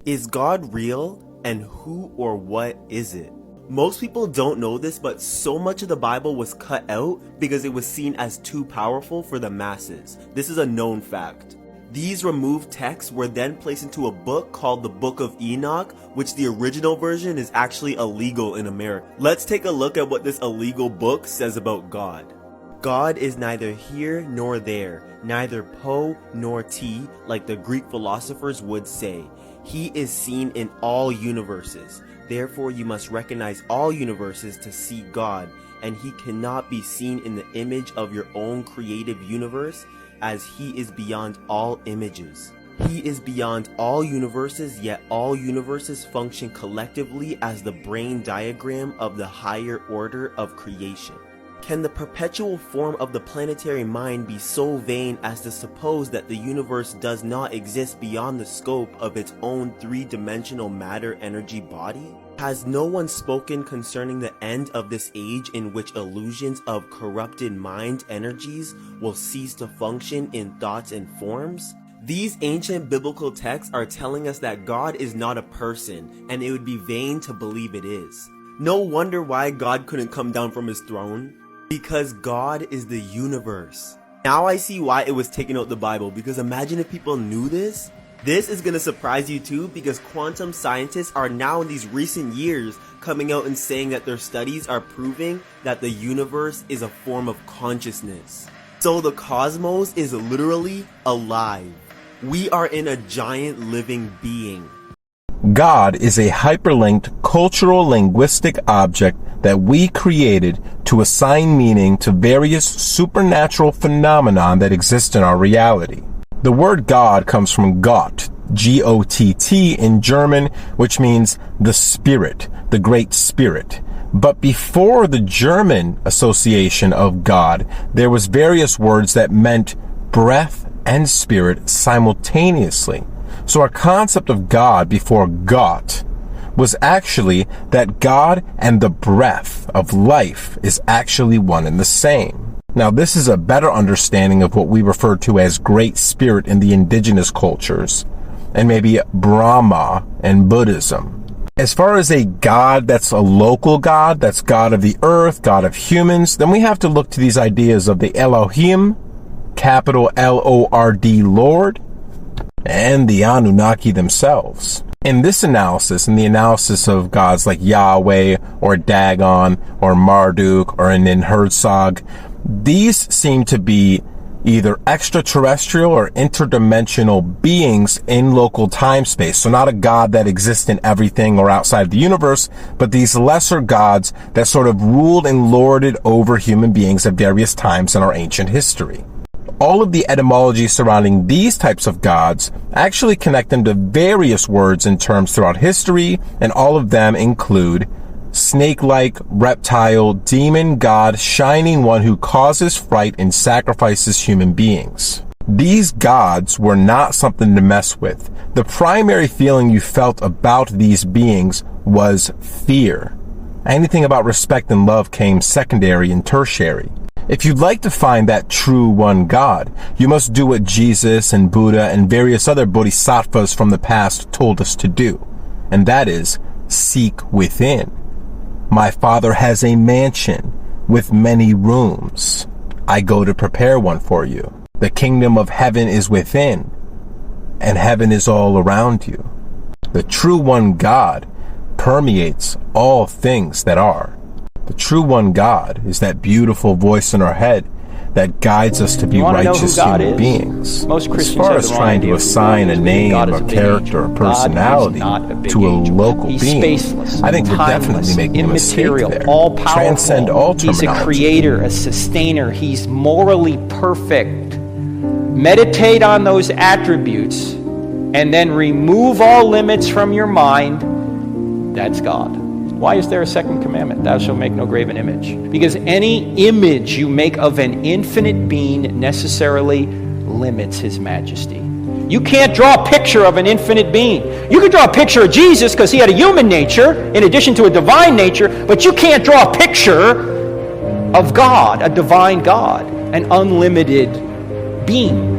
Is God real, and who or what is it? Most people don't know this, but so much of the Bible was cut out because it was seen as too powerful for the masses. This is a known fact. These removed texts were then placed into a book called the Book of Enoch, which the original version is actually illegal in America. Let's take a look at what this illegal book says about God. God is neither here nor there, neither po nor ti, like the Greek philosophers would say. He is seen in all universes. Therefore, you must recognize all universes to see God, and he cannot be seen in the image of your own creative universe, as he is beyond all images. He is beyond all universes, yet all universes function collectively as the brain diagram of the higher order of creation. Can the perpetual form of the planetary mind be so vain as to suppose that the universe does not exist beyond the scope of its own three-dimensional matter-energy body? Has no one spoken concerning the end of this age in which illusions of corrupted mind energies will cease to function in thoughts and forms? These ancient biblical texts are telling us that God is not a person, and it would be vain to believe it is. No wonder why God couldn't come down from his throne. Because God is the universe. Now I see why it was taken out the Bible, because imagine if people knew this. This is gonna surprise you too, because quantum scientists are now in these recent years coming out and saying that their studies are proving that the universe is a form of consciousness. So the cosmos is literally alive. We are in a giant living being. God is a hyperlinked cultural linguistic object that we created to assign meaning to various supernatural phenomena that exist in our reality. The word God comes from Gott, G-O-T-T in German, which means the Spirit, the Great Spirit. But before the German association of God, there was various words that meant breath and spirit simultaneously. So our concept of God before Gott was actually that God and the breath of life is actually one and the same. Now, this is a better understanding of what we refer to as Great Spirit in the indigenous cultures, and maybe Brahma and Buddhism. As far as a God that's a local God, that's God of the earth, God of humans, then we have to look to these ideas of the Elohim, capital L-O-R-D, Lord, and the Anunnaki themselves. In this analysis, in the analysis of gods like Yahweh or Dagon or Marduk or Ninhursag, these seem to be either extraterrestrial or interdimensional beings in local time space. So not a god that exists in everything or outside the universe, but these lesser gods that sort of ruled and lorded over human beings at various times in our ancient history. All of the etymology surrounding these types of gods actually connect them to various words and terms throughout history, and all of them include snake-like, reptile, demon, god, shining one who causes fright and sacrifices human beings. These gods were not something to mess with. The primary feeling you felt about these beings was fear. Anything about respect and love came secondary and tertiary. If you'd like to find that true one God, you must do what Jesus and Buddha and various other bodhisattvas from the past told us to do, and that is seek within. My Father has a mansion with many rooms. I go to prepare one for you. The kingdom of heaven is within, and heaven is all around you. The true one God permeates all things that are. The true one God is that beautiful voice in our head that guides us to be righteous human beings. As far as trying to assign a name or character or personality to a local being, I think we're definitely making a mistake there. Transcend all terminology. He's a creator, a sustainer. He's morally perfect. Meditate on those attributes and then remove all limits from your mind. That's God. Why is there a second commandment? Thou shalt make no graven image. Because any image you make of an infinite being necessarily limits his majesty. You can't draw a picture of an infinite being. You can draw a picture of Jesus because he had a human nature in addition to a divine nature, but you can't draw a picture of God, a divine God, an unlimited being.